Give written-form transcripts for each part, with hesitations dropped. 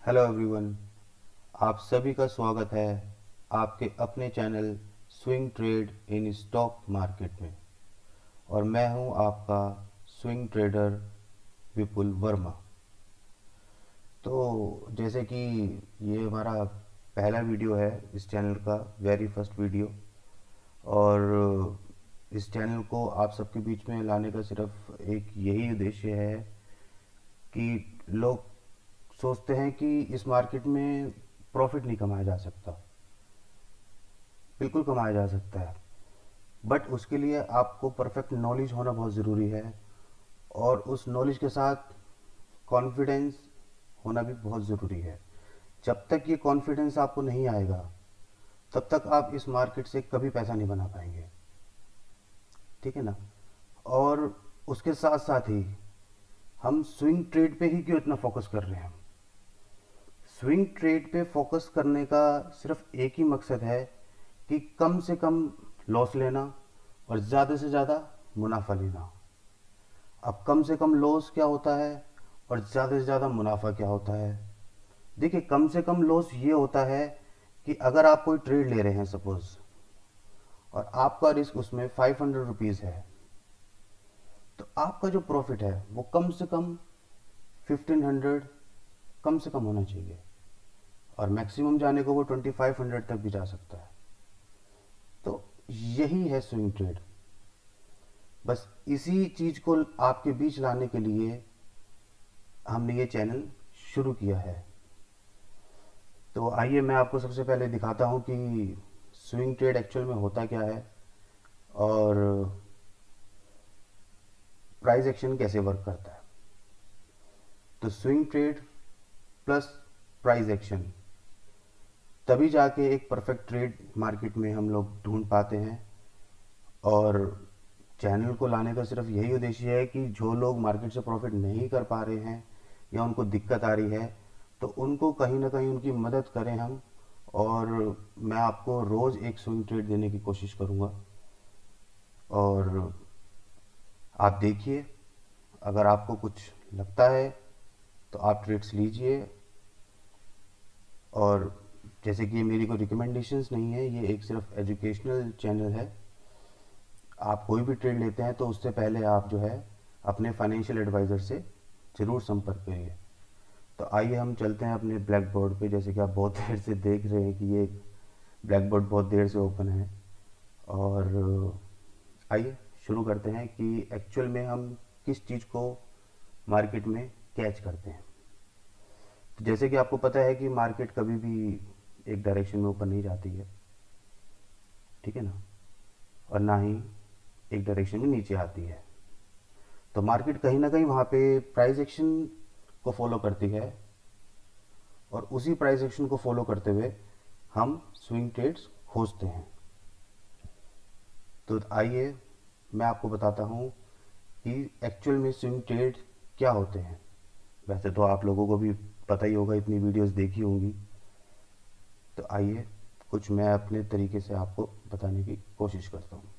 Hello everyone. आप सभी का स्वागत है आपके अपने channel swing trade in stock market में। और मैं हूं आपका स्विंग ट्रेडर विपुल वर्मा। तो जैसे कि ये हमारा पहला वीडियो है इस चैनल का, वेरी फर्स्ट वीडियो। और इस चैनल को आप सबके बीच में लाने का सिर्फ एक यही उद्देश्य है कि लोग सोचते हैं कि इस मार्केट में प्रॉफिट नहीं कमाया जा सकता। बिल्कुल कमाया जा सकता है, बट उसके लिए आपको परफेक्ट नॉलेज होना बहुत ज़रूरी है। और उस नॉलेज के साथ कॉन्फिडेंस होना भी बहुत ज़रूरी है। जब तक ये कॉन्फिडेंस आपको नहीं आएगा तब तक आप इस मार्केट से कभी पैसा नहीं बना पाएंगे। ठीक है ना। और उसके साथ साथ ही हम स्विंग ट्रेड पे ही क्यों इतना फोकस कर रहे हैं? स्विंग ट्रेड पे फोकस करने का सिर्फ एक ही मकसद है कि कम से कम लॉस लेना और ज़्यादा से ज़्यादा मुनाफा लेना। अब कम से कम लॉस क्या होता है और ज़्यादा से ज़्यादा मुनाफा क्या होता है? देखिए, कम से कम लॉस ये होता है कि अगर आप कोई ट्रेड ले रहे हैं सपोज, और आपका रिस्क उसमें 500 रुपीज़ है, तो आपका जो प्रॉफिट है वो कम से कम 1500 कम से कम होना चाहिए। और मैक्सिमम जाने को वो 2500 तक भी जा सकता है। तो यही है स्विंग ट्रेड। बस इसी चीज को आपके बीच लाने के लिए हमने ये चैनल शुरू किया है। तो आइए मैं आपको सबसे पहले दिखाता हूँ कि स्विंग ट्रेड एक्चुअल में होता क्या है और प्राइस एक्शन कैसे वर्क करता है। तो swing trade plus price action, तभी जाके एक परफेक्ट ट्रेड मार्केट में हम लोग ढूंढ पाते हैं। और चैनल को लाने का सिर्फ यही उद्देश्य है कि जो लोग मार्केट से प्रॉफिट नहीं कर पा रहे हैं या उनको दिक्कत आ रही है, तो उनको कहीं ना कहीं उनकी मदद करें हम। और मैं आपको रोज़ एक स्विंग ट्रेड देने की कोशिश करूँगा। और आप देखिए, अगर आपको कुछ लगता है तो आप ट्रेड्स लीजिए। और जैसे कि ये मेरी कोई रिकमेंडेशंस नहीं है, ये एक सिर्फ एजुकेशनल चैनल है। आप कोई भी ट्रेड लेते हैं तो उससे पहले आप जो है अपने फाइनेंशियल एडवाइज़र से ज़रूर संपर्क करिए। तो आइए हम चलते हैं अपने ब्लैक बोर्ड पे। जैसे कि आप बहुत देर से देख रहे हैं कि ये ब्लैक बोर्ड बहुत देर से ओपन है। और आइए शुरू करते हैं कि एक्चुअल में हम किस चीज़ को मार्केट में कैच करते हैं। तो जैसे कि आपको पता है कि मार्केट कभी भी एक डायरेक्शन में ऊपर नहीं जाती है, ठीक है ना, और ना ही एक डायरेक्शन में नीचे आती है। तो मार्केट कहीं ना कहीं वहाँ पे प्राइस एक्शन को फॉलो करती है, और उसी प्राइस एक्शन को फॉलो करते हुए हम स्विंग ट्रेड्स खोजते हैं। तो आइए मैं आपको बताता हूँ कि एक्चुअल में स्विंग ट्रेड क्या होते हैं। वैसे तो आप लोगों को भी पता ही होगा, इतनी वीडियोस देखी होंगी। तो आइए कुछ मैं अपने तरीके से आपको बताने की कोशिश करता हूँ।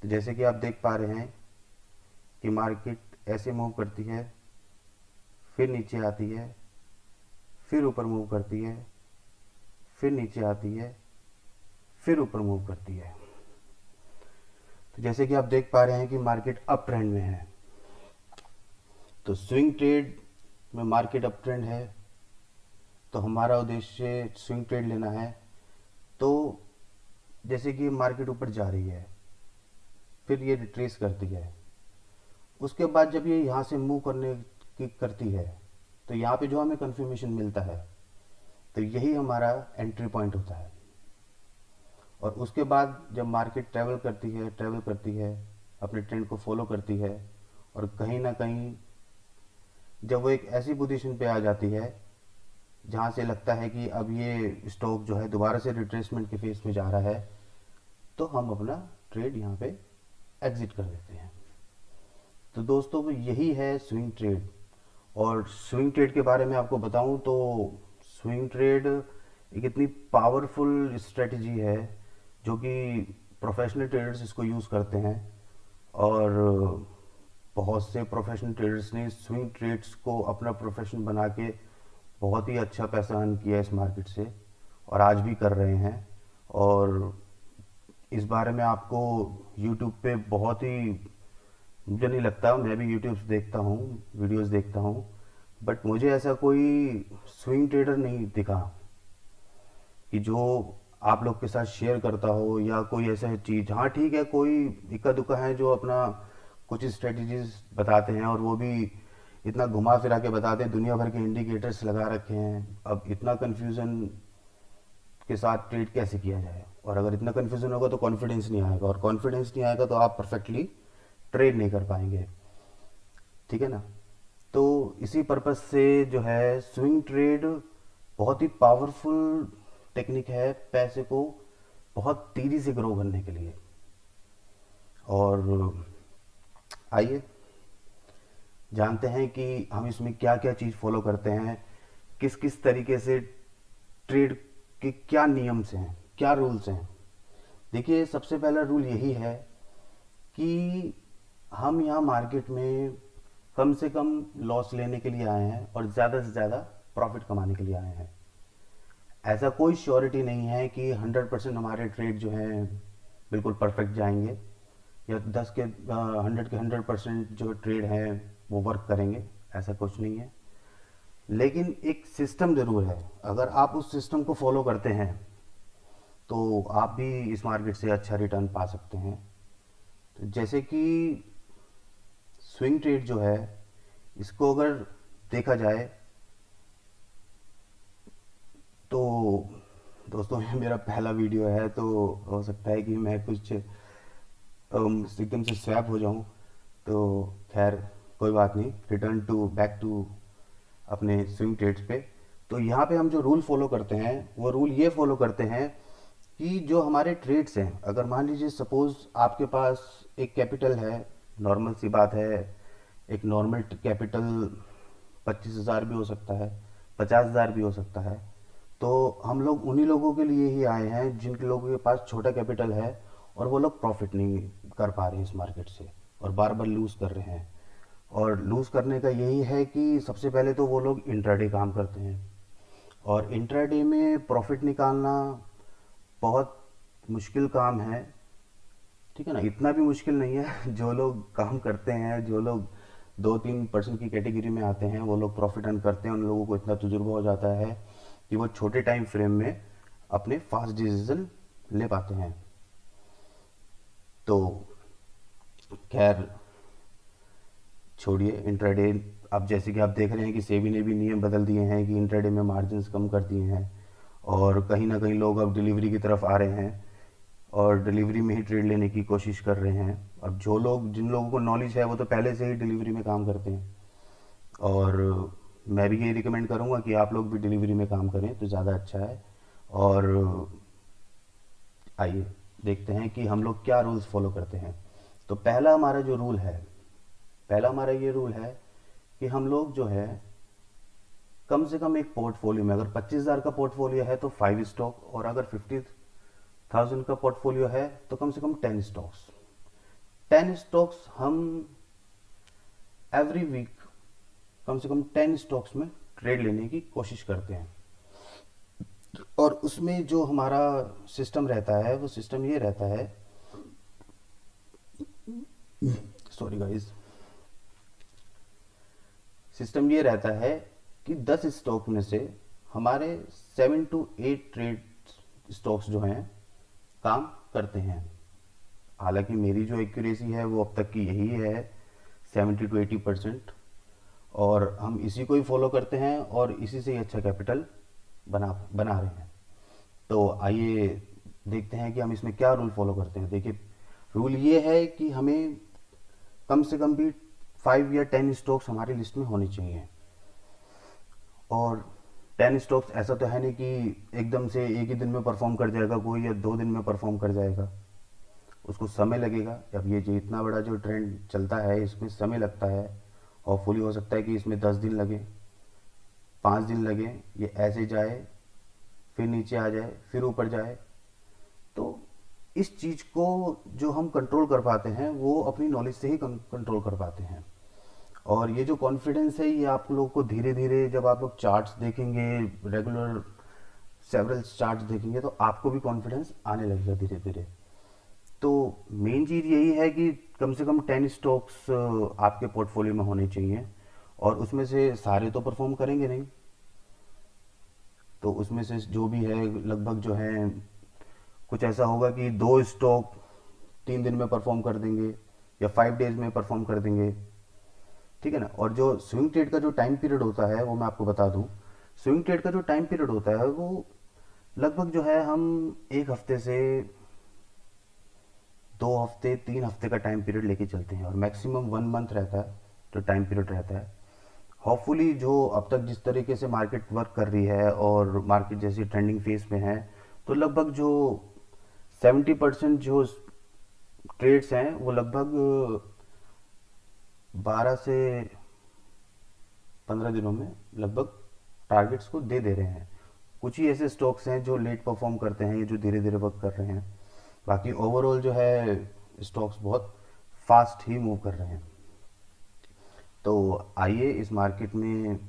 तो जैसे कि आप देख पा रहे हैं कि मार्केट ऐसे मूव करती है, फिर नीचे आती है, फिर ऊपर मूव करती है, फिर नीचे आती है, फिर ऊपर मूव करती है। तो जैसे कि आप देख पा रहे हैं कि मार्केट अप ट्रेंड में है। तो स्विंग ट्रेड में मार्केट अप ट्रेंड है, तो हमारा उद्देश्य स्विंग ट्रेड लेना है। तो जैसे कि मार्केट ऊपर जा रही है, फिर ये रिट्रेस करती है, उसके बाद जब ये यहाँ से मूव करने की करती है, तो यहाँ पे जो हमें कंफर्मेशन मिलता है, तो यही हमारा एंट्री पॉइंट होता है। और उसके बाद जब मार्केट ट्रैवल करती है, अपने ट्रेंड को फॉलो करती है, और कहीं ना कहीं जब वो एक ऐसी पोजीशन पे आ जाती है जहाँ से लगता है कि अब ये स्टॉक जो है दोबारा से रिट्रेसमेंट के फेस में जा रहा है, तो हम अपना ट्रेड यहाँ पे एग्जिट कर देते हैं। तो दोस्तों, यही है स्विंग ट्रेड। और स्विंग ट्रेड के बारे में आपको बताऊं तो स्विंग ट्रेड एक इतनी पावरफुल स्ट्रेटजी है जो कि प्रोफेशनल ट्रेडर्स इसको यूज़ करते हैं। और बहुत से प्रोफेशनल ट्रेडर्स ने स्विंग ट्रेड्स को अपना प्रोफेशन बना के बहुत ही अच्छा पैसा अर्न किया इस मार्केट से और आज भी कर रहे हैं। और इस बारे में आपको यूट्यूब पे बहुत ही, मुझे नहीं लगता, मैं भी यूट्यूब से देखता हूँ, वीडियोस देखता हूँ, बट मुझे ऐसा कोई स्विंग ट्रेडर नहीं दिखा कि जो आप लोग के साथ शेयर करता हो या कोई ऐसा चीज़। हाँ ठीक है, कोई इक्का दुक्का है जो अपना कुछ स्ट्रेटजीज बताते हैं और वो भी इतना घुमा फिरा के बताते हैं, दुनिया भर के इंडिकेटर्स लगा रखे हैं। अब इतना कन्फ्यूज़न के साथ ट्रेड कैसे किया जाए, और अगर इतना कन्फ्यूज़न होगा तो कॉन्फिडेंस नहीं आएगा, और कॉन्फिडेंस नहीं आएगा तो आप परफेक्टली ट्रेड नहीं कर पाएंगे। ठीक है ना। तो इसी पर्पस से जो है स्विंग ट्रेड बहुत ही पावरफुल टेक्निक है पैसे को बहुत तेज़ी से ग्रो करने के लिए। और आइए जानते हैं कि हम इसमें क्या क्या चीज़ फॉलो करते हैं, किस किस तरीके से ट्रेड के क्या नियम्स हैं, क्या रूल्स हैं। देखिए, सबसे पहला रूल यही है कि हम यहाँ मार्केट में कम से कम लॉस लेने के लिए आए हैं और ज़्यादा से ज़्यादा प्रॉफिट कमाने के लिए आए हैं। ऐसा कोई श्योरिटी नहीं है कि 100% हमारे ट्रेड जो हैं बिल्कुल परफेक्ट जाएंगे, या 100 के 100% जो ट्रेड हैं वो वर्क करेंगे, ऐसा कुछ नहीं है। लेकिन एक सिस्टम ज़रूर है, अगर आप उस सिस्टम को फॉलो करते हैं तो आप भी इस मार्केट से अच्छा रिटर्न पा सकते हैं। तो जैसे कि स्विंग ट्रेड जो है, इसको अगर देखा जाए तो दोस्तों, ये मेरा पहला वीडियो है, तो हो सकता है कि मैं कुछ एकदम से स्वैप हो जाऊं। तो खैर कोई बात नहीं, रिटर्न टू बैक टू अपने स्विंग ट्रेड्स पे। तो यहाँ पे हम जो रूल फॉलो करते हैं वो रूल ये फॉलो करते हैं कि जो हमारे ट्रेड्स हैं, अगर मान लीजिए सपोज आपके पास एक कैपिटल है, नॉर्मल सी बात है, एक नॉर्मल कैपिटल 25,000 भी हो सकता है, 50,000 भी हो सकता है। तो हम लोग उन्हीं लोगों के लिए ही आए हैं जिन लोगों के पास छोटा कैपिटल है और वो लोग प्रॉफिट नहीं कर पा रहे हैं इस मार्केट से और बार बार लूज़ कर रहे हैं। और लूज़ करने का यही है कि सबसे पहले तो वो लोग इंट्राडे काम करते हैं, और इंट्राडे में प्रॉफिट निकालना बहुत मुश्किल काम है। ठीक है ना, इतना भी मुश्किल नहीं है। जो लोग काम करते हैं, जो लोग 2-3% की कैटेगरी में आते हैं, वो लोग प्रॉफिट अर्न करते हैं, उन लोगों को इतना तजुर्बा हो जाता है कि वो छोटे टाइम फ्रेम में अपने फास्ट डिसीजन ले पाते हैं। तो खैर छोड़िए इंट्राडे। अब जैसे कि आप देख रहे हैं कि सेबी ने भी नियम बदल दिए हैं कि इंट्राडे में मार्जिन्स कम कर दिए हैं, और कहीं ना कहीं लोग अब डिलीवरी की तरफ आ रहे हैं और डिलीवरी में ही ट्रेड लेने की कोशिश कर रहे हैं। अब जो लोग, जिन लोगों को नॉलेज है, वो तो पहले से ही डिलीवरी में काम करते हैं, और मैं भी ये रिकमेंड करूँगा कि आप लोग भी डिलीवरी में काम करें तो ज़्यादा अच्छा है। और आइए देखते हैं कि हम लोग क्या रूल्स फॉलो करते हैं। तो पहला हमारा जो रूल है, पहला हमारा ये रूल है कि हम लोग जो है कम से कम एक पोर्टफोलियो में, अगर 25,000 का पोर्टफोलियो है तो 5 स्टॉक, और अगर 50,000 का पोर्टफोलियो है तो कम से कम 10 स्टॉक्स। 10 स्टॉक्स हम एवरी वीक कम से कम 10 स्टॉक्स में ट्रेड लेने की कोशिश करते हैं। और उसमें जो हमारा सिस्टम रहता है वो सिस्टम ये रहता है, सॉरी गाइस, सिस्टम ये रहता है कि 10 स्टॉक में से हमारे 7 to 8 ट्रेड स्टॉक्स जो हैं काम करते हैं। हालांकि मेरी जो एक्यूरेसी है वो अब तक की यही है, 70 to 80%, और हम इसी को ही फॉलो करते हैं और इसी से ही अच्छा कैपिटल बना बना रहे हैं। तो आइए देखते हैं कि हम इसमें क्या रूल फॉलो करते हैं। देखिए, रूल ये है कि हमें कम से कम भी 5 या 10 स्टॉक्स हमारी लिस्ट में होनी चाहिए। और 10 स्टॉक्स ऐसा तो है नहीं कि एकदम से एक ही दिन में परफॉर्म कर जाएगा कोई, या 2 दिन में परफॉर्म कर जाएगा, उसको समय लगेगा। अब ये जो इतना बड़ा जो ट्रेंड चलता है इसमें समय लगता है। होपफुली हो सकता है कि इसमें 10 दिन लगे, 5 दिन लगे, ये ऐसे जाए, फिर नीचे आ जाए, फिर ऊपर जाए। तो इस चीज़ को जो हम कंट्रोल कर पाते हैं वो अपनी नॉलेज से ही कंट्रोल कर पाते हैं। और ये जो कॉन्फिडेंस है ये आप लोगों को धीरे धीरे, जब आप लोग चार्ट्स देखेंगे, रेगुलर सेवरल चार्ट्स देखेंगे, तो आपको भी कॉन्फिडेंस आने लगेगा धीरे धीरे। तो मेन चीज़ यही है कि कम से कम 10 स्टॉक्स आपके पोर्टफोलियो में होने चाहिए, और उसमें से सारे तो परफॉर्म करेंगे नहीं, तो उसमें से जो भी है लगभग जो है, कुछ ऐसा होगा कि 2 स्टॉक 3 दिन में परफॉर्म कर देंगे या 5 डेज में परफॉर्म कर देंगे, ठीक है ना। और जो स्विंग ट्रेड का जो टाइम पीरियड होता है वो मैं आपको बता दूं, स्विंग ट्रेड का जो टाइम पीरियड होता है वो लगभग जो है, हम 1 हफ्ते से 2 हफ्ते 3 हफ्ते का टाइम पीरियड लेके चलते हैं, और मैक्सिमम 1 मंथ रहता है जो टाइम पीरियड रहता है। होपफुली जो अब तक जिस तरीके से मार्केट वर्क कर रही है और मार्केट जैसी ट्रेंडिंग फेज में है, तो लगभग जो 70% जो ट्रेड्स हैं वो लगभग 12 से 15 दिनों में लगभग टारगेट्स को दे रहे हैं। कुछ ही ऐसे स्टॉक्स हैं जो लेट परफॉर्म करते हैं, जो धीरे धीरे वर्क कर रहे हैं। बाकी ओवरऑल जो है स्टॉक्स बहुत फास्ट ही मूव कर रहे हैं। तो आइए इस मार्केट में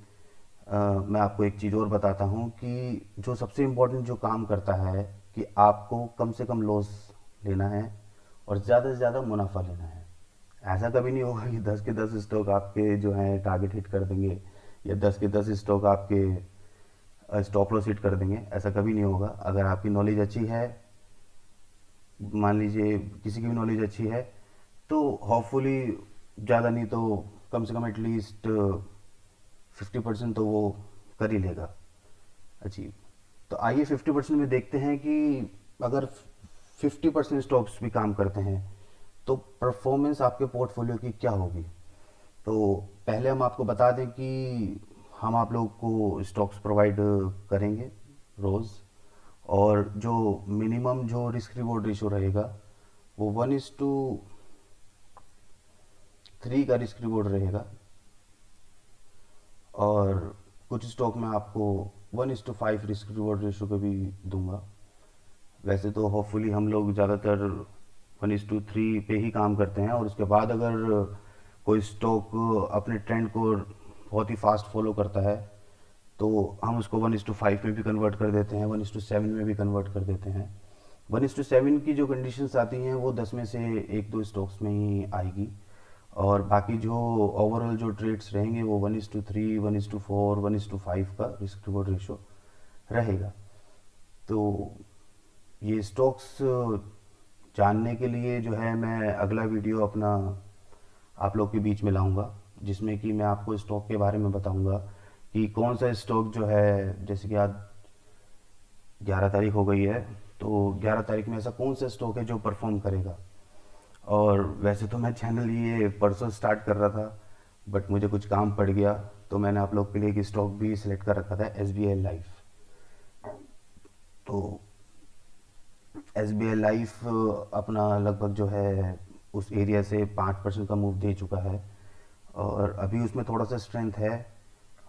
मैं आपको एक चीज़ और बताता हूँ कि जो सबसे इम्पोर्टेंट जो काम करता है कि आपको कम से कम लॉस लेना है और ज़्यादा से ज़्यादा मुनाफा लेना है। ऐसा कभी नहीं होगा कि 10 के 10 स्टॉक आपके जो हैं टारगेट हिट कर देंगे, या 10 के 10 स्टॉक आपके स्टॉप लॉस हिट कर देंगे, ऐसा कभी नहीं होगा। अगर आपकी नॉलेज अच्छी है, मान लीजिए किसी की भी नॉलेज अच्छी है, तो होपफुली ज़्यादा नहीं तो कम से कम एटलीस्ट 50% तो वो कर ही लेगा अचीव। तो आइए 50% में देखते हैं कि अगर 50% स्टॉक्स भी काम करते हैं तो परफॉर्मेंस आपके पोर्टफोलियो की क्या होगी। तो पहले हम आपको बता दें कि हम आप लोग को स्टॉक्स प्रोवाइड करेंगे रोज़, और जो मिनिमम जो रिस्क रिवॉर्ड रेशो रहेगा वो 1:3 का रिस्क रिवॉर्ड रहेगा, और कुछ स्टॉक में आपको 1:5 रिस्क रिवॉर्ड रेशो का भी दूंगा। वैसे तो होपफुली हम लोग ज़्यादातर 1:3 पे ही काम करते हैं, और उसके बाद अगर कोई स्टॉक अपने ट्रेंड को बहुत ही फास्ट फॉलो करता है तो हम उसको 1:5 में भी कन्वर्ट कर देते हैं, 1:7 में भी कन्वर्ट कर देते हैं। 1:7 की जो कंडीशंस आती हैं वो 10 में से 1-2 स्टॉक्स में ही आएगी, और बाकी जो ओवरऑल जो ट्रेड्स रहेंगे वो 1:3, 1:4, 1:5 का रिस्क रिवॉर्ड रेशो रहेगा। तो ये स्टॉक्स जानने के लिए जो है मैं अगला वीडियो अपना आप लोग के बीच में लाऊंगा, जिसमें कि मैं आपको स्टॉक के बारे में बताऊंगा कि कौन सा स्टॉक जो है, जैसे कि आज 11 तारीख हो गई है, तो 11 तारीख में ऐसा कौन सा स्टॉक है जो परफॉर्म करेगा। और वैसे तो मैं चैनल ये परसों स्टार्ट कर रहा था, बट मुझे कुछ काम पड़ गया, तो मैंने आप लोग के लिए एक स्टॉक भी सिलेक्ट कर रखा था, SBI लाइफ। तो SBI लाइफ अपना लगभग जो है उस एरिया से 5% का मूव दे चुका है, और अभी उसमें थोड़ा सा स्ट्रेंथ है,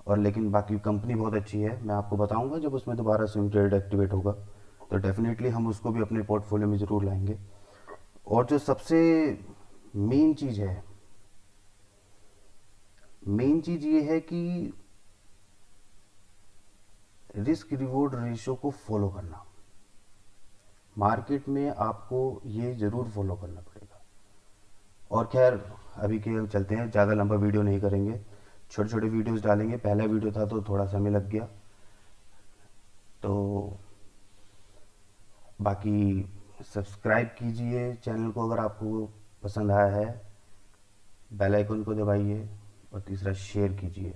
और लेकिन बाकी कंपनी बहुत अच्छी है। मैं आपको बताऊंगा जब उसमें दोबारा स्विंग ट्रेड एक्टिवेट होगा, तो डेफिनेटली हम उसको भी अपने पोर्टफोलियो में ज़रूर लाएंगे। और जो सबसे मेन चीज़ है, मेन चीज़ ये है कि रिस्क रिवॉर्ड रेशो को फॉलो करना। मार्केट में आपको ये ज़रूर फॉलो करना पड़ेगा। और खैर अभी के चलते हैं, ज़्यादा लंबा वीडियो नहीं करेंगे, छोटे छोटे वीडियोस डालेंगे। पहला वीडियो था तो थोड़ा समय लग गया। तो बाकी सब्सक्राइब कीजिए चैनल को अगर आपको पसंद आया है, बेल आइकन को दबाइए, और तीसरा शेयर कीजिए।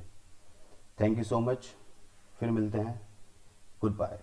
थैंक यू सो मच, फिर मिलते हैं, गुड बाय।